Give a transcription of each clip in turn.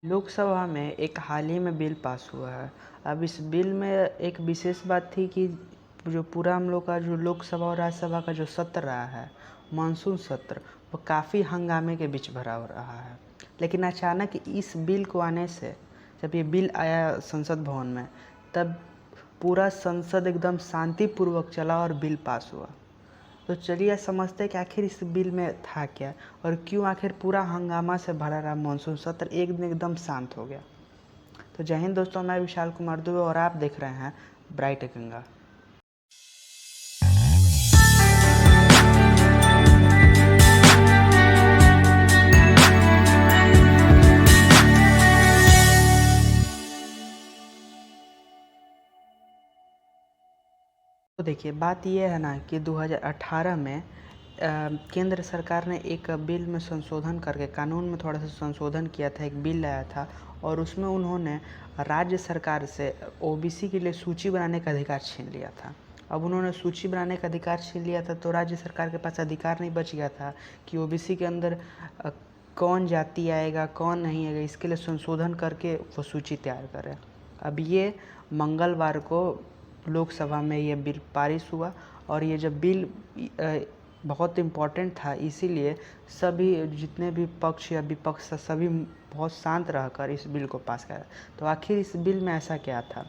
लोकसभा में एक हाल ही में बिल पास हुआ है। अब इस बिल में एक विशेष बात थी कि जो पूरा हम लोग का जो लोकसभा और राज्यसभा का जो सत्र रहा है, मानसून सत्र, वो काफ़ी हंगामे के बीच भरा हो रहा है। लेकिन अचानक इस बिल को आने से, जब ये बिल आया संसद भवन में, तब पूरा संसद एकदम शांतिपूर्वक चला और बिल पास हुआ। तो चलिए समझते हैं कि आखिर इस बिल में था क्या और क्यों आखिर पूरा हंगामा से भरा रहा मानसून सत्र एक दिन एकदम शांत हो गया। तो जय हिंद दोस्तों, मैं विशाल कुमार दुबे और आप देख रहे हैं ब्राइट गंगा। तो देखिए, बात यह है ना कि 2018 में केंद्र सरकार ने एक बिल में संशोधन करके कानून में थोड़ा सा संशोधन किया था, एक बिल लाया था और उसमें उन्होंने राज्य सरकार से ओबीसी के लिए सूची बनाने का अधिकार छीन लिया था। अब उन्होंने सूची बनाने का अधिकार छीन लिया था तो राज्य सरकार के पास अधिकार नहीं बच गया था कि ओबीसी के अंदर कौन जाति आएगा कौन नहीं आएगा, इसके लिए संशोधन करके वो सूची तैयार करें। अब ये मंगलवार को लोकसभा में ये बिल पारित हुआ और ये जब बिल बहुत इम्पॉर्टेंट था, इसीलिए सभी जितने भी पक्ष या विपक्ष सभी बहुत शांत रहकर इस बिल को पास करा। तो आखिर इस बिल में ऐसा क्या था?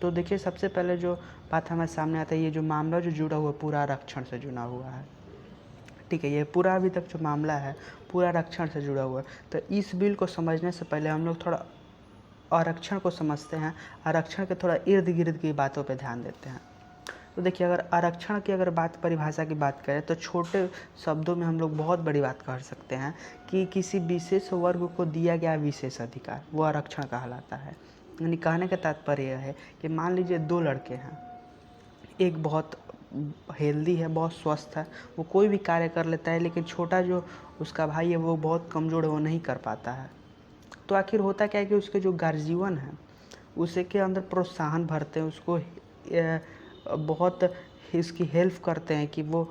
तो देखिए, सबसे पहले जो बात हमारे सामने आता है, ये जो मामला जो जुड़ा हुआ पूरा आरक्षण से जुड़ा हुआ है। ठीक है, ये पूरा अभी तक जो मामला है पूरा आरक्षण से जुड़ा हुआ है। तो इस बिल को समझने से पहले हम लोग थोड़ा आरक्षण को समझते हैं, आरक्षण के थोड़ा इर्द गिर्द की बातों पे ध्यान देते हैं। तो देखिए, अगर आरक्षण की परिभाषा की बात करें तो छोटे शब्दों में हम लोग बहुत बड़ी बात कर सकते हैं कि किसी विशेष वर्ग को दिया गया विशेष अधिकार, वो आरक्षण कहलाता है। यानी कहने का तात्पर्य यह है कि मान लीजिए दो लड़के हैं, एक बहुत हेल्दी है, बहुत स्वस्थ है, वो कोई भी कार्य कर लेता है, लेकिन छोटा जो उसका भाई है वो बहुत कमज़ोर है, वो नहीं कर पाता है। तो आखिर होता क्या है कि उसके जो गार्जियन हैं उसे के अंदर प्रोत्साहन भरते हैं, उसको बहुत इसकी हेल्प करते हैं कि वो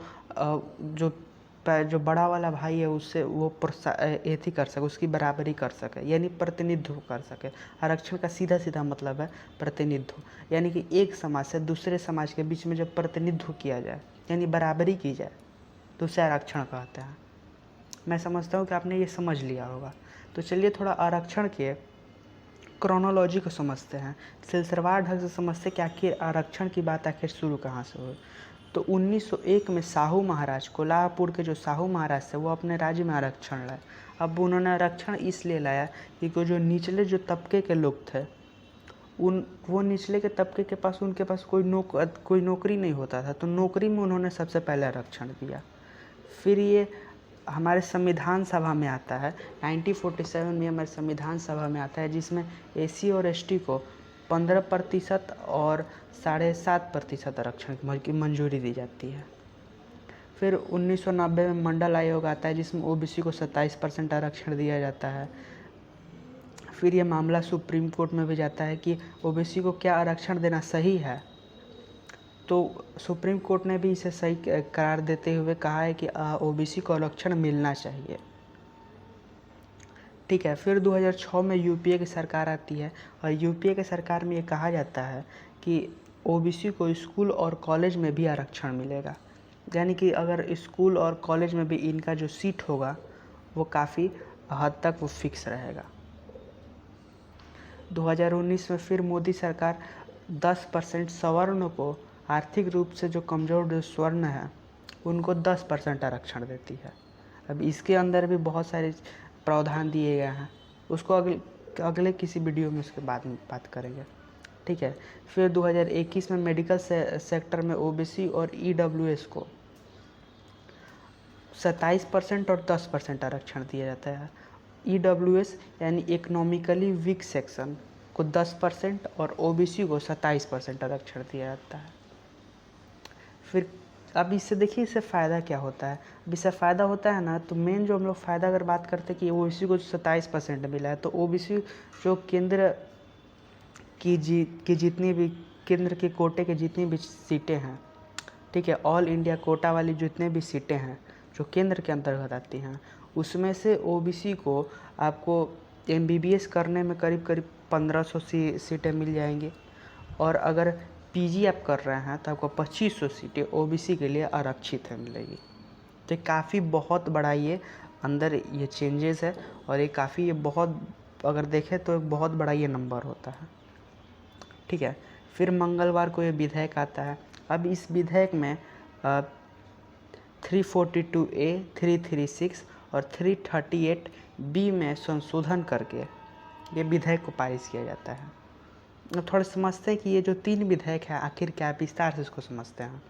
जो बड़ा वाला भाई है उससे वो एथी कर सके, उसकी बराबरी कर सके, यानी प्रतिनिधित्व कर सके। आरक्षण का सीधा सीधा मतलब है प्रतिनिधित्व, यानी कि एक समाज से दूसरे समाज के बीच में जब प्रतिनिधित्व किया जाए यानी बराबरी की जाए तो उसे आरक्षण कहते हैं। मैं समझता हूँ कि आपने ये समझ लिया होगा। तो चलिए थोड़ा आरक्षण के क्रोनोलॉजी को समझते हैं, सिलसिलेवार ढंग से समझते कि आखिर आरक्षण की बात आखिर शुरू कहाँ से हुई। तो 1901 में साहू महाराज, कोल्हापुर के जो साहू महाराज थे, वो अपने राज्य में आरक्षण लाए। अब उन्होंने आरक्षण इसलिए लाया कि जो निचले जो तबके के लोग थे, वो निचले के तबके के पास उनके पास कोई नौकरी नहीं होता था, तो नौकरी में उन्होंने सबसे पहले आरक्षण दिया। फिर ये हमारे संविधान सभा में आता है, 1947 में हमारे संविधान सभा में आता है, जिसमें एससी और एसटी को 15% और 7.5% आरक्षण की मंजूरी दी जाती है। फिर 1990 में मंडल आयोग आता है, जिसमें ओबीसी को 27% आरक्षण दिया जाता है। फिर ये मामला सुप्रीम कोर्ट में भी जाता है कि ओबीसी को क्या आरक्षण देना सही है, तो सुप्रीम कोर्ट ने भी इसे सही करार देते हुए कहा है कि ओबीसी को आरक्षण मिलना चाहिए। ठीक है, फिर 2006 में यूपीए की सरकार आती है और यूपीए की सरकार में ये कहा जाता है कि ओबीसी को स्कूल और कॉलेज में भी आरक्षण मिलेगा, यानी कि अगर स्कूल और कॉलेज में भी इनका जो सीट होगा वो काफ़ी हद तक वो फिक्स रहेगा। 2019 में फिर मोदी सरकार 10% सवर्ण को, आर्थिक रूप से जो कमज़ोर जो स्वर्ण है उनको 10% आरक्षण देती है। अब इसके अंदर भी बहुत सारे प्रावधान दिए गए हैं, उसको अगले किसी वीडियो में उसके बाद में बात करेंगे। ठीक है, फिर 2021 में मेडिकल सेक्टर में ओबीसी और ईडब्ल्यूएस को 27% और 10% आरक्षण दिया जाता है। ईडब्ल्यूएस यानी इकोनॉमिकली वीक सेक्शन को 10% और ओबीसी को 27% आरक्षण दिया जाता है। फिर अब इससे देखिए इससे फ़ायदा क्या होता है। अब इससे फ़ायदा होता है ना, तो मेन जो हम लोग फ़ायदा अगर बात करते हैं कि ओबीसी को 27% मिला है, तो ओबीसी जो केंद्र की जितनी भी केंद्र के कोटे के जितनी भी सीटें हैं, ठीक है, ऑल इंडिया कोटा वाली जितने भी सीटें हैं जो केंद्र के अंतर्गत आती हैं, उसमें से ओबीसी को आपको MBBS करने में करीब करीब 1500 सीटें मिल जाएंगी। और अगर PG आप कर रहे हैं तो आपको 2500 सीटें OBC के लिए आरक्षित है मिलेगी। तो काफ़ी बहुत बड़ा ये अंदर ये चेंजेस है, और ये काफ़ी ये बहुत अगर देखें तो एक बहुत बड़ा ये नंबर होता है। ठीक है, फिर मंगलवार को ये विधेयक आता है। अब इस विधेयक में 342A, 336 और 338B में संशोधन करके ये विधेयक को पारित किया जाता है। अब थोड़ा समझते हैं कि ये जो 3 विधेयक है आखिर क्या, विस्तार से इसको समझते हैं।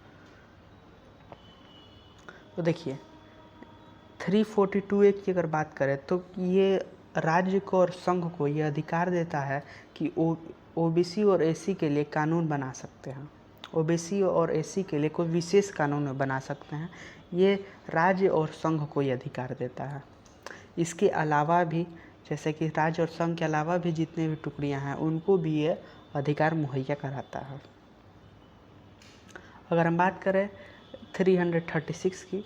तो देखिए 342A की अगर बात करें तो ये राज्य को और संघ को ये अधिकार देता है कि OBC और SC के लिए कानून बना सकते हैं। OBC और SC के लिए कोई विशेष कानून बना सकते हैं, ये राज्य और संघ को ये अधिकार देता है। इसके अलावा भी जैसे कि राज्य और संघ के अलावा भी जितने भी टुकड़ियां हैं उनको भी ये अधिकार मुहैया कराता है। अगर हम बात करें 336 की,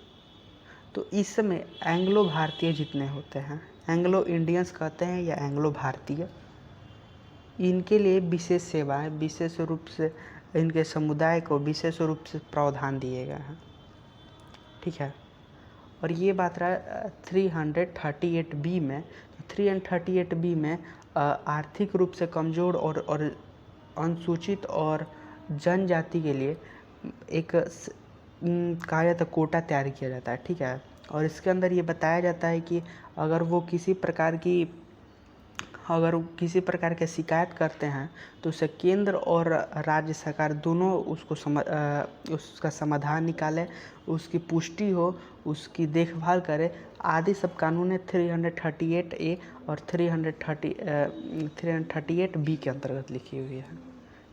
तो इसमें एंग्लो भारतीय जितने होते हैं, एंग्लो इंडियंस कहते हैं या एंग्लो भारतीय, इनके लिए विशेष सेवाएं, विशेष रूप से इनके समुदाय को विशेष रूप से प्रावधान दिए गए हैं। ठीक है, और ये बात रहा 338B में। तो 338B में आर्थिक रूप से कमज़ोर और अनुसूचित और जनजाति के लिए एक कहा जाता है कोटा तैयार किया जाता है। ठीक है, और इसके अंदर ये बताया जाता है कि अगर वो किसी प्रकार की शिकायत करते हैं तो उसे केंद्र और राज्य सरकार दोनों उसका समाधान निकाले, उसकी पुष्टि हो, उसकी देखभाल करे, आदि सब कानून 338A और 338B के अंतर्गत लिखी हुई है।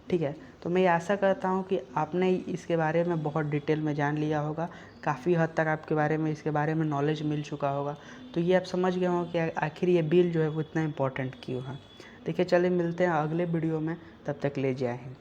ठीक है, तो मैं ये आशा करता हूँ कि आपने इसके बारे में बहुत डिटेल में जान लिया होगा, काफ़ी हद तक आपके बारे में इसके बारे में नॉलेज मिल चुका होगा। तो ये आप समझ गए होंगे कि आखिर ये बिल जो है वो इतना इम्पोर्टेंट क्यों है। देखिए, चलिए मिलते हैं अगले वीडियो में, तब तक ले जय हिंद।